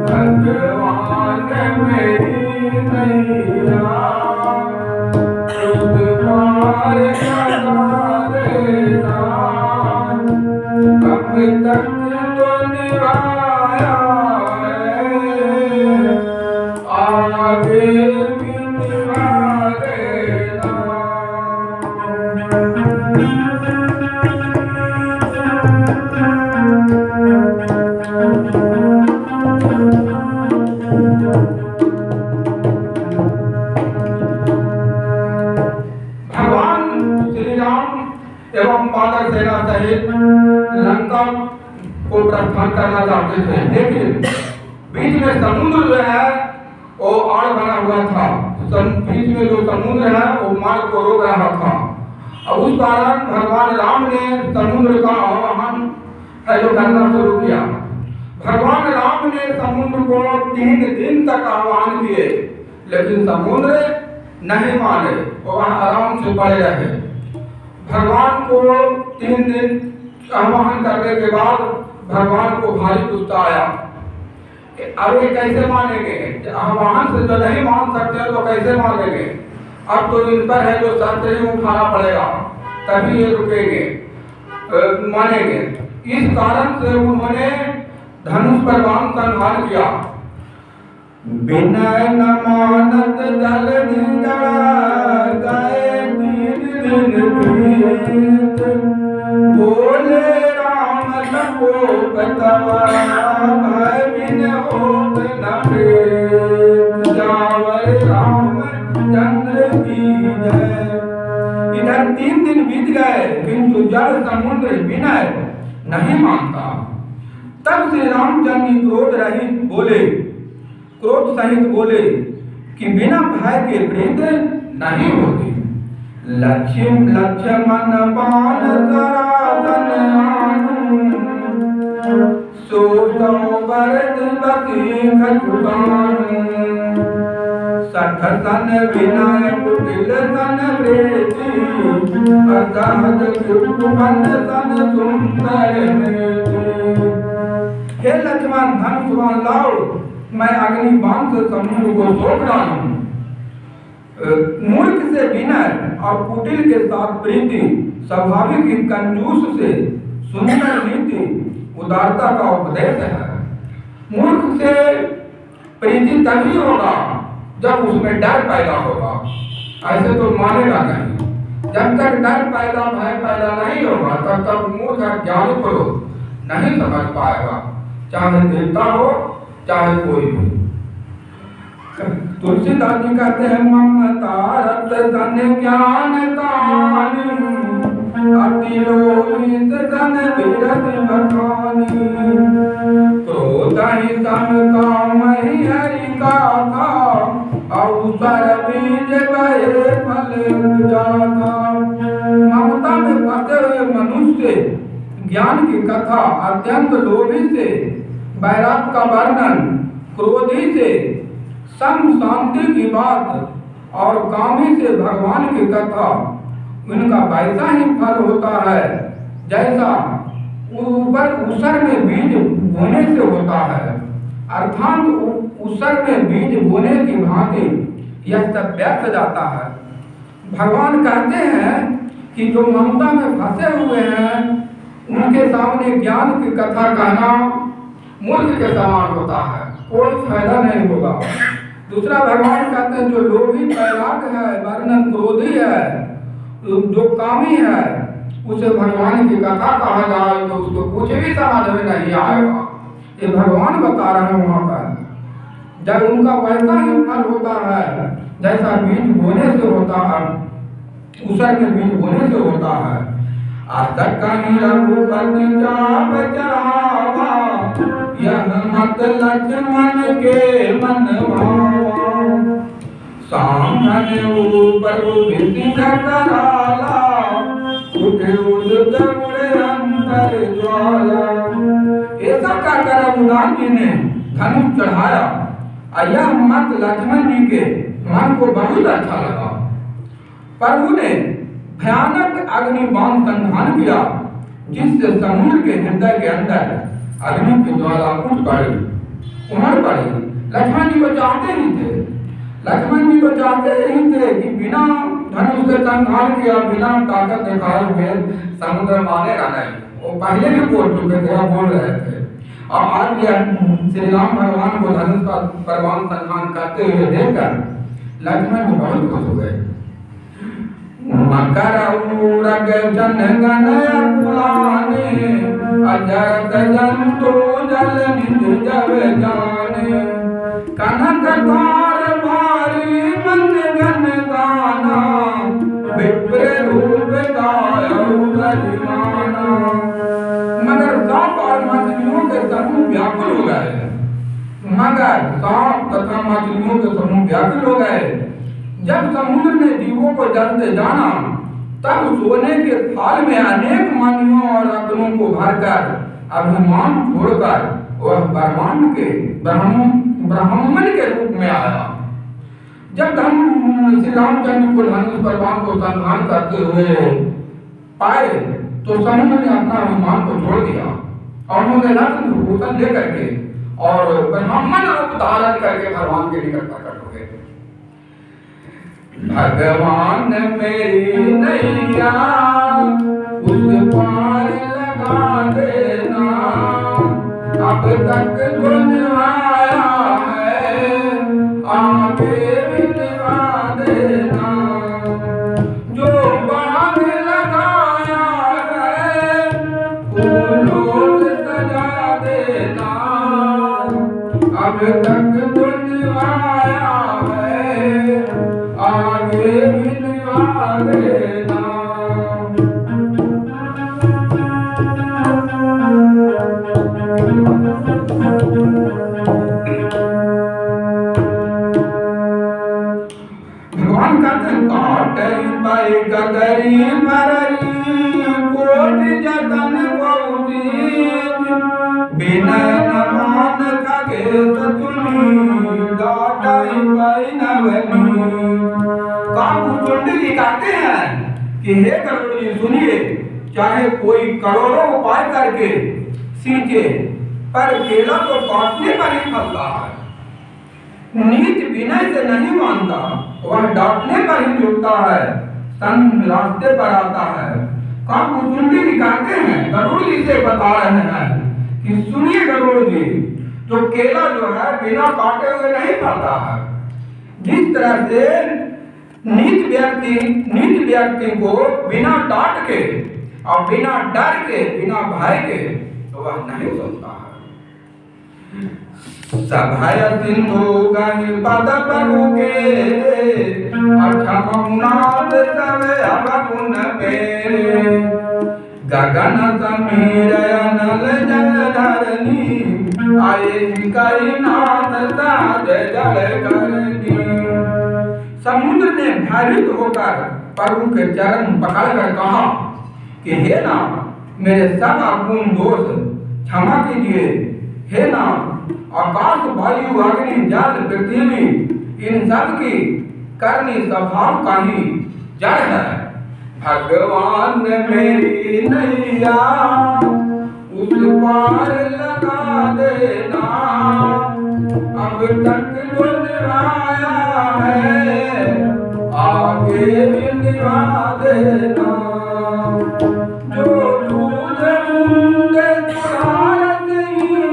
भगवान मेरी नैया तुझ पार लगा देना, अब तक तो निभाया है, आगे भी निभा देना। भगवान श्री राम एवं वानर सेना सहित लंका को प्रस्थान करना चाहते थे, लेकिन बीच में समुद्र जो है वो आड़ बना हुआ था। बीच में जो समुद्र है वो मार्ग को रोक रहा था। और उस कारण भगवान राम ने समुद्र का आह्वान जो करना शुरू किया। भगवान राम ने समुद्र को 3 दिन तक आह्वान किए, लेकिन समुद्र नहीं माने, वह आराम से पड़े रहे। भगवान को 3 दिन आह्वान करने के बाद भगवान को भारी गुस्सा आया कि अब ये कैसे मानेंगे, आह्वान से तो नहीं मान सकते तो कैसे मानेंगे। अब तो इन पर है जो शर्त ही उठाना पड़ेगा, तभी ये रुकेंगे, मानेंगे। इस कारण से उन्होंने धनुष पर बाण संहार किया। बिना न मानत जल निगला गए 3 दिन बीत, बोले राम सबको बतवा भय बिन होत न प्रीत, जावै राम चंद्र की जय। इधर 3 दिन बीत गए, किंतु जल समुद्र विनय नहीं मानता। तब श्री रामचंद्र क्रोध रहित बोले, क्रोध सहित बोले कि बिना भय के प्रीत नहीं होती। लक्ष्मण बाण सरासन आनु, सो बरद बसी खजुगानु, 60 सन विनय कुटिल सन प्रीति, असहज कृपन सन सुंदर नीति। हे लक्ष्मण, धनुष बाण लाओ, मैं अग्नि बाण से समुद्र को सोख डालूं। मूर्ख से विनय और कुटिल के साथ प्रीति, स्वाभाविक कंजूस से सुंदर नीति उदारता का उपदेश है। मूर्ख से प्रीति तभी होगा जब उसमें डर पैदा होगा, ऐसे तो मानेगा नहीं। जब तक डर पैदा भय पैदा नहीं होगा तब तक मूर्ख ज्ञानी पुरुष नहीं समझ पाएगा, चाहे देवता हो चाहे कोई भी। तुलसीदास जी कहते हैं, ममता रत धन ज्ञान कहानी, अति लोभित धन विरत बखानी, क्रोध ही सम काम ही हरि का था, अवसर बीज बहे फल जाता। ममता में फंसे हुए मनुष्य ज्ञान की कथा, अत्यंत लोभी से वैराग का वर्णन, क्रोधी से सम शांति की बात और कामी से भगवान की कथा, उनका वैसा ही फल होता है जैसा ऊपर उसर में बीज बोने से होता है। अर्थात उसर में बीज बोने की भांति यह सब व्यर्थ जाता है। भगवान कहते हैं कि जो ममता में फंसे हुए हैं उनके सामने ज्ञान की कथा कहना मूर्ख के समान होता है, कोई फायदा नहीं होगा। दूसरा भगवान कहते हैं जो लोभी वैराग है, वर्णन क्रोधी है, जो कामी है, उसे भगवान की कथा कहा जाए तो उसको कुछ भी समझ में नहीं आएगा। ये भगवान बता रहे हैं वहां पर। जब उनका वैसा ही फल होता है जैसा बीज बोने से होता है, उसर में बीज बोने से होता है। आतक कहीं रघुपति जाप चढ़ावा, यह मत लक्ष्मण के मन भावा, सामने ऊपर विधि कराला, उठे उड़ अंतर ज्वाला। ऐसा कहकर रघुनाथ जी ने धनुष चढ़ाया। यह मत लक्ष्मण जी के मन को बहुत अच्छा लगा। प्रभु ने भयानक अग्नि बाण संधान किया, जिससे समुद्र के हृदय के अंदर अग्नि की ज्वाला उठ पड़ी, उमड़ पड़ी। लक्ष्मण जी को चाहते ही थे, लक्ष्मण जी को चाहते ही थे कि बिना धनुष से संहार किया, बिना ताकत दिखाए हुए समुद्र मानेगा नहीं। वो पहले भी बोल चुके थे, अब बोल रहे थे। और आज श्री राम भगवान को धनुष का परवान संहार करते हुए देखकर लक्ष्मण जी बहुत खुश हो गए। मकर उरग जनगण कुलाने, अजरत जंतु जल निज जब जाने। कनक तार भारी मन गण गाना, विप्र रूप गायौ गरिमाना। मगर सांप और मछलियों के समूह व्याकुल हो गए, मगर सांप तथा मछलियों के समूह व्याकुल हो गए। जब समुद्र ने जीवों को जलते जाना, तब सोने के थाल में अनेक मणियों और रत्नों को भरकर अभिमान छोड़कर वह ब्रह्मांड के ब्राह्मण के रूप में आया। जब हम श्री रामचंद्र को धनुष परवान को संहार करते हुए पाए, तो समुद्र ने अपना अभिमान को छोड़ दिया और उन्होंने रत्न भूषण लेकर के और ब्राह्मण रूप धारण करके भगवान के निकट प्रकट हो गए। भगवान मेरी नैया उस पार लगा देना, अब तक गुनवाया है आगे मिलवा देना। जो बाग लगाया है फूलों से सजा देना, अब तक गुनवाया है आगे मिलवा देना। भगवान कहते हैं काटे पाई गदरी मरई, कोट जतन बहुदीन, बिनय नमान कगे सतुनी, गाटाई पाई नवनी। काकुचुंडी कहते हैं कि हे गरुड़ जी सुनिए, चाहे कोई करोड़ों उपाय करके सींचे, पर केला तो काटने पर ही फलता है। नीत विनय से नहीं मानता, वह डांटने पर ही झुकता है, संग रास्ते पर आता है। काकुचुंडी कहते हैं, गरुड़ जी से बता रहे हैं कि सुनिए गरुड़ जी, तो केला जो है बिना काटे हुए नहीं फलता है। जिस तरह से नीच व्यक्ति को बिना डांट के और बिना डर के, बिना भय के तो वह नहीं सुनता है। सभय सिंधु गहि पद प्रभुके, अक्षमनाद सवे अवगुण पेरे। गगन समीर अनल जल धरनी, आए कई नाथ साध जल करनी। समुद्र ने भयभीत होकर प्रभु के चरण पकड़कर कहा कि हे नाथ, मेरे सब अवगुण दोष क्षमा कीजिए। हे नाथ, आकाश वायु अग्नि जल पृथ्वी इन सब की करनी स्वभाव का ही जड़ है। भगवान मेरी नैया उस पार लगा देना, अब तक गुनवाया है आगे मिलवा देना। जो दूध मुंगे छुड़ा नहीं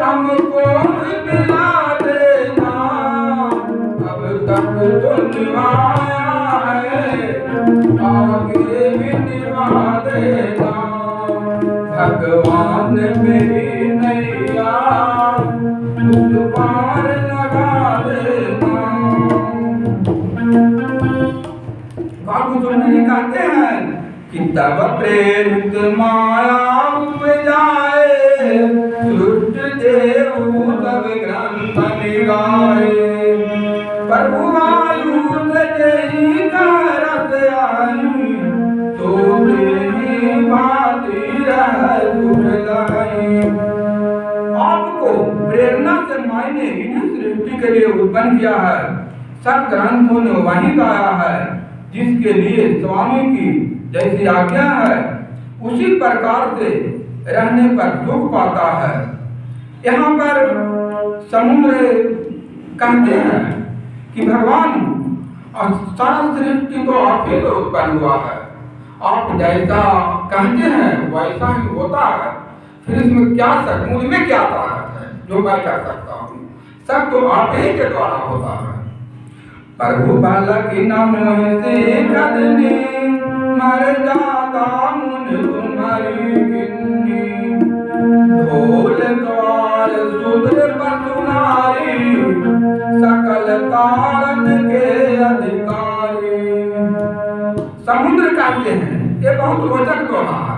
हमको मिला देना, अब तक गुनवाया है आगे मिलवा देना। भगवान मेरी नैया उस पार लगा देना। काकुचुंडी कहते हैं कि तब प्रेरित माया उपजाए, सृष्ट देव तब ग्रंथ निगाए। प्रभु आयु तेरी करत आई, तो तेरी भांति रह सुख लाई। आपको प्रेरणा से माई ने इन्हीं सृष्टि के लिए उत्पन्न किया है। सब ग्रंथों ने वही गाया है, जिसके लिए स्वामी की जैसी आज्ञा है उसी प्रकार से रहने पर दुख पाता है। यहाँ पर समुद्र कहते हैं कि भगवान और सारा सृष्टि तो आप ही तो उत्पन्न हुआ है, आप जैसा कहते हैं वैसा ही होता है, फिर इसमें क्या मुझ में क्या ताकत है जो मैं कर सकता हूँ, सब तो आप ही के द्वारा होता है। प्रभु बालक न मोह से कदनी मर जाता मुन तुम्हारी किन्नी, ढोल द्वार सुधर पसुनारी सकल तारण के अधिकारी। समुद्र कहते हैं, ये बहुत रोचक दोहा है।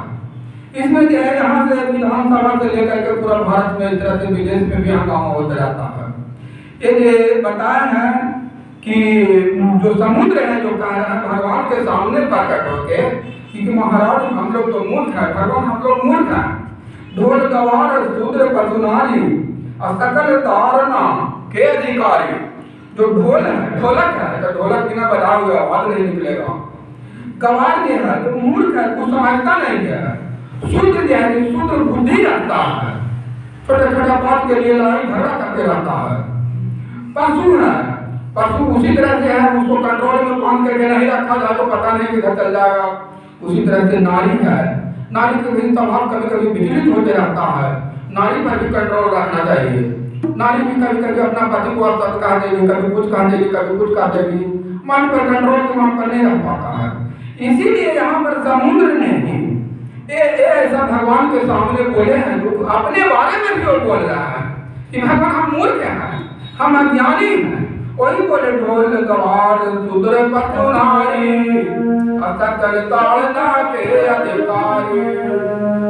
इसमें जो है यहाँ से विधानसभा से लेकर के पूरा भारत में, इस तरह से विदेश में भी हंगामा होता रहता है। ये बताया है कि जो समुद्र है जो कह रहा है भगवान के सामने प्रकट होके कि महाराज हम लोग तो मूर्ख है, भगवान हम लोग मूर्ख है, ढोल गवार शूद्र पसुनारी और सकल तारना के अधिकारी। जो ढोल है, ढोलक है, तो ढोलक बिना बजाए हुए आवाज नहीं निकलेगा। गवार ये है जो मूर्ख है, कुछ समझता नहीं है। शूद्र जो है शूद्र बुद्धि रखता है, छोटे छोटे बात के लिए लड़ाई झगड़ा करते रहता है। पशु है, पशु उसी तरह से है, उसको कंट्रोल में बांध करके नहीं रखा जाए तो पता नहीं किधर चल जाएगा। उसी तरह से नारी है, नारी के भी स्वभाव कभी कभी विचलित होते रहता है, नारी पर भी कंट्रोल रखना चाहिए। नारी भी कभी कभी अपना पति को असत कह देगी, कभी कुछ कह देगी, कभी कुछ कह देगी, मन पर कंट्रोल तो मन पर नहीं रख पाता है। इसीलिए यहाँ पर समुद्र ने ही ऐसा भगवान के सामने बोले हैं, जो अपने बारे में भी बोल रहा है कि भगवान हम मूर्ख हैं, हम अज्ञानी हैं। वही बोले ढोल गवार शूद्र पसुनारी सकल ताड़ना के अधिकारी।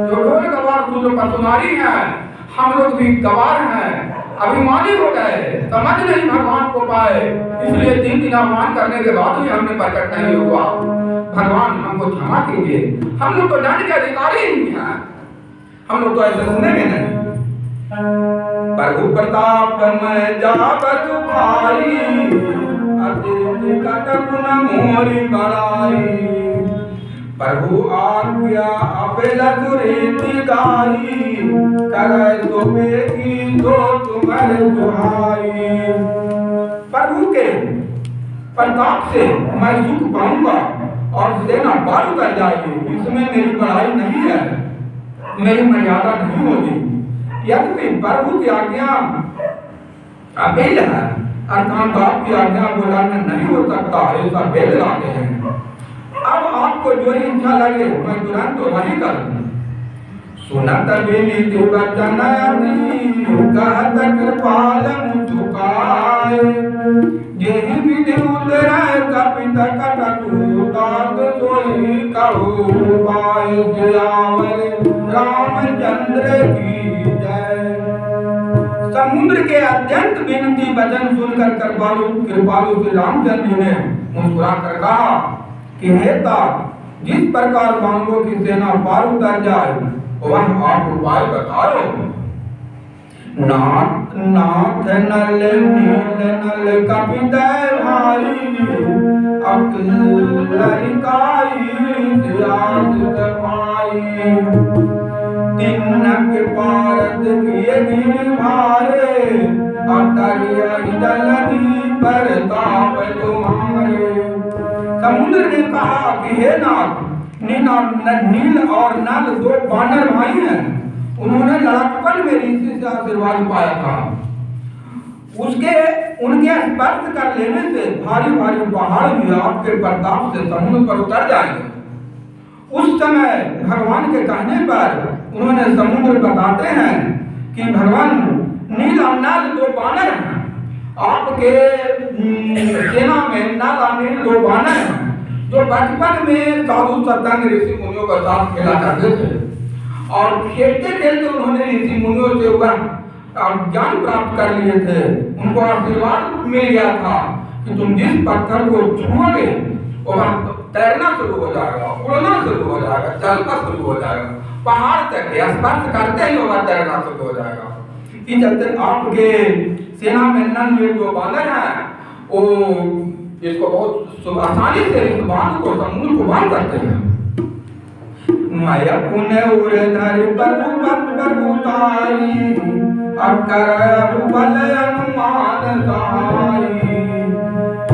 जो ढोल गवार शूद्र पसुनारी हैं, हम लोग भी गवार हैं, अभिमानी हो गए, समझ नहीं भगवान को पाए, इसलिए 3 दिन अपमान करने के बाद भी हमने प्रकट नहीं हुआ। भगवान हमको क्षमा कीजिए, हम लोग तो दंड के अधिकारी ही हैं, हम लोग तो ऐसे सुनेंगे नहीं। प्रभु प्रताप में जाप सुखाई अतिथि कटक न मोरी बड़ाई। प्रभु आज्ञा अबेला सुरीति गाई करे सोबे की तो तुम्हारे दुहाई। प्रभु के प्रताप से मैं सुख पाऊंगा और सेना पार कर जाएगी, इसमें मेरी बड़ाई नहीं है, मेरी मर्यादा नहीं होगी। यदि प्रभु की आज्ञा अबेल है, अर्थात आपकी आज्ञा बुलाना नहीं हो सकता, ऐसा बेल लाते हैं। अब आपको जो इच्छा लगे मैं तुरंत तो वही करूँ। सुनत विनीति वचन कहत कृपाल मुझुकाय, जेहि विधि उदरय कपित कटकूतात सोई कहु पाय। सियावर रामचंद्र की जय। समुद्र के अत्यंत विनती वचन सुनकर कृपालु श्री रामचंद्र जी ने मुस्कुरा कर कहा कि हे तात, जिस प्रकार बांगों की सेना पार उतर जाए वह आप उपाय बताओ। नाथ नाथ नल नील नल कपितय भाई अकलरिकाई सियास सफाई। तिनक पारद किए गिर भारे अतरिया जलधि पर ताप तुम्हारे। समुद्र ने कहा कि हे नाथ, नील और नल 2 बानर भाई हैं, उन्होंने लड़कपन में ऋषि से आशीर्वाद पाया था। उनके स्पर्श कर लेने से भारी भारी पहाड़ भी आपके प्रताप से समुद्र पर उतर जाएंगे। उस समय भगवान के कहने पर उन्होंने समुद्र बताते हैं कि भगवान नील और नल 2 बानर हैं, आपके सेना में नल और नील 2 बानर हैं, जो बचपन में साधु सत्संग ऋषि मुनियों का साथ खेला करते थे और खेलते खेलते उन्होंने ऋषि मुनियों से ज्ञान प्राप्त कर लिए थे। उनको आशीर्वाद मिल गया था कि तुम जिस पत्थर को छुओगे वह तैरना शुरू हो जाएगा, उड़ना शुरू हो जाएगा, चलना शुरू हो जाएगा, पहाड़ तक स्पर्श करते ही वह तैरना शुरू हो जाएगा। इस चलते आपके सेना में नल नील 2 बानर हैं, वो इसको बहुत आसानी से इस बांध को समुद्र को बांध करते हैं। मैं पुण्य उड़धर प्रभु पद प्रभुताई अकर बल अनुमान साई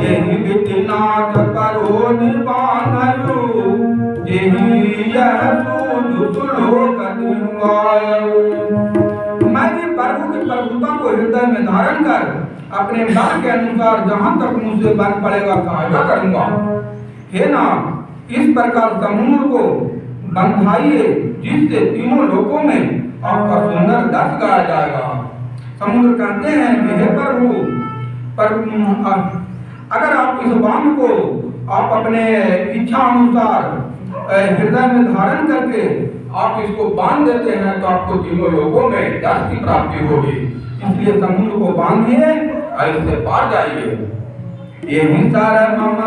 यही विधिनाथ परो निबानयो यही यह सूझ सुलोक दिवायो। मैं भी प्रभु की प्रभुता को हृदय में धारण कर अपने बल के अनुसार जहां तक मुझसे बन पड़ेगा सहायता करूंगा। हे नाम, इस प्रकार समुद्र को बंधाइए जिससे तीनों लोकों में आपका सुंदर दर्श गाया जाएगा। समुद्र कहते हैं कि हे प्रभु, अगर आप इस बांध को आप अपने इच्छा अनुसार हृदय में धारण करके आप इसको बांध देते हैं तो आपको तीनों लोकों में दर्श की प्राप्ति होगी। इसलिए समुद्र को बांधिए और इससे पार जाइए। यही सार मम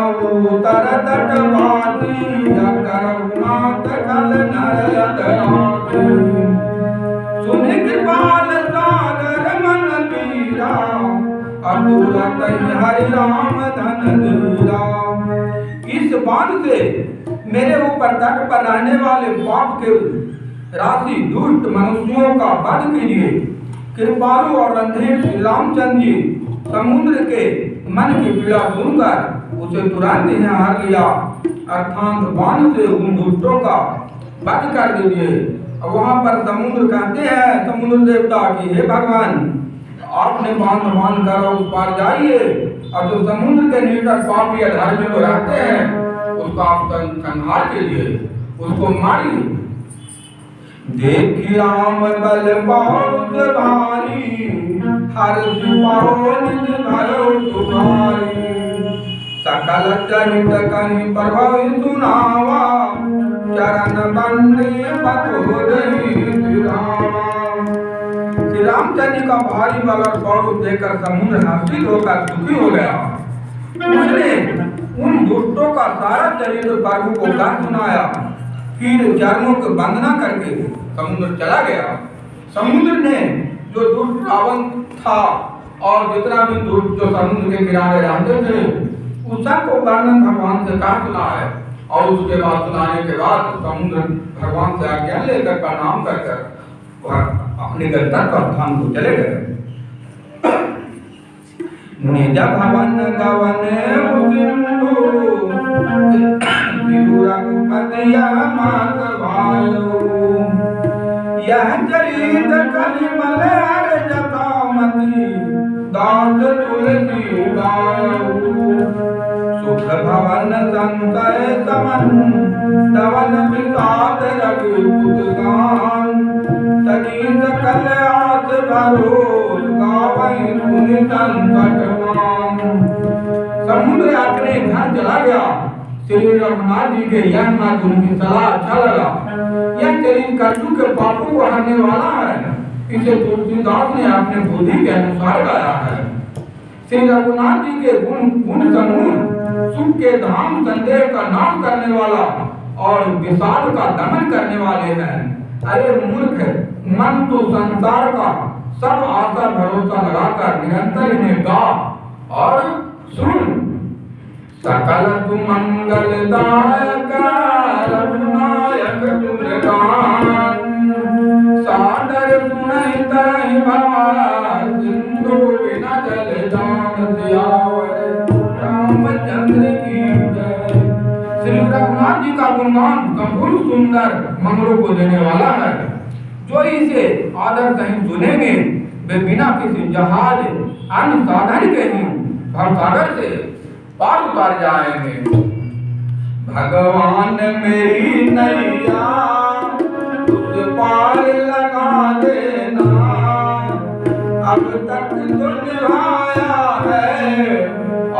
उतर तटवासी करुणात कल नरयत राखी सुनि कृपाल सागर मन पीरा अतुरत हरि राम धन धीरा। इस बांध से मेरे ऊपर तट पर रहने वाले पाप के राशि दुष्ट मनुष्यों का वध कीजिए। कृपालु और रंधीर श्री रामचंद्र जी समुद्र के मन की पीड़ा सुनकर उसे तुरंत ही हार लिया, अर्थात बाण से उन दुष्टों का वध कर दीजिए। वहां पर समुद्र कहते हैं समुद्र देवता की हे भगवान, आपने बांध कर उस पार जाइए और जो समुद्र के निकट पापी अधर्मी लोग रहते हैं उसको आप संहार के लिए उसको मारिए। देखी राम बल बहुत भारी हर पाओ निज भरो तुम्हारी सकल चरित कहीं प्रभव सुनावा चरण बंदे पतोदही श्री रामचंद्र का भारी बल और गौरव देखकर समुद्र हर्षित होकर दुखी हो गया। उसने उन दुष्टों का सारा चरित्र प्रभु को कह सुनाया, फिर चरणों की वंदना करके समुद्र चला गया। समुद्र ने जो दुष्ट रावण था और जितना भी दुष्ट जो समुद्र के किनारे रहते थे उस सब को वर्णन भगवान से कह सुना है। और उसके बाद सुनाने के बाद समुद्र भगवान से आज्ञा लेकर प्रणाम कर अपने गंतव्य स्थान को चले गए। निज भवन गवन यह चरित कलिमल जतामती दास तुलसी गायो सुख भवन संतय समन दवन विषाद रघुपुत गान तनी सकल आस भरोस गावै सुनि संकट मान। समुद्र अपने घर चला गया। श्री रघुनाथ जी के यह मात उनकी सलाह अच्छा लगा। यह चरित्र कलयुग के पापों को हरने वाला है। इसे तुलसीदास ने अपने बुद्धि के अनुसार गाया है। श्री रघुनाथ जी के गुण समूह सुख के धाम संदेह का नाश करने वाला और विषाद का दमन करने वाले हैं। अरे मूर्ख, मन तो संसार का सब आशा भरोसा लगाकर निरंतर इन्हें गा और सुन। सकल सुमंगलदायक रघुनायक तुम गान सादर सुनहि तरहि भव सिंधु बिना जल जान सियावर रामचंद्र की जय। श्री रघुनाथ जी का गुणगान गंभीर सुंदर मंगलों को देने वाला है। जो इसे आदर सहित सुनेंगे वे बिना किसी जहाज अन्य साधन के ही भवसागर से पार उतार जाएंगे। भगवान मेरी नैया उस पार लगा देना अब तक तो निभाया है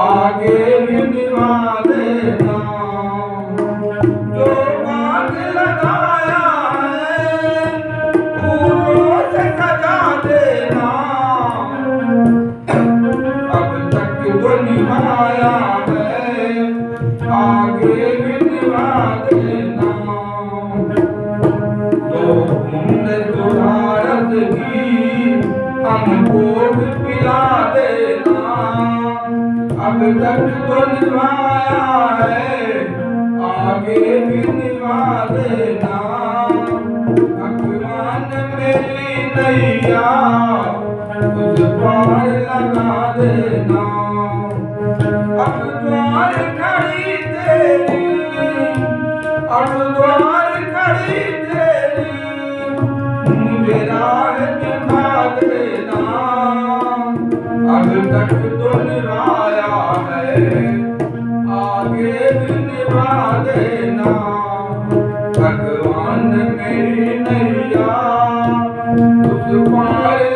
आगे भी निभा देना। जो बाग लगाया है फूलों से सजा देना अब तक तो निभाया है आगे भी निभा देना। तो पुण्य सुधारत की हमको भी पिला देना अब तक तो निभाया है आगे भी निभा देना। मेरी नैया उस पार लगा देना। अब द्वार खड़ी तेरी, अब द्वार खड़ी तेरी, मुझे राह दिखा देना। अब तक तो निभाया है, आगे भी निभा देना। भगवान मेरी नैया उस पार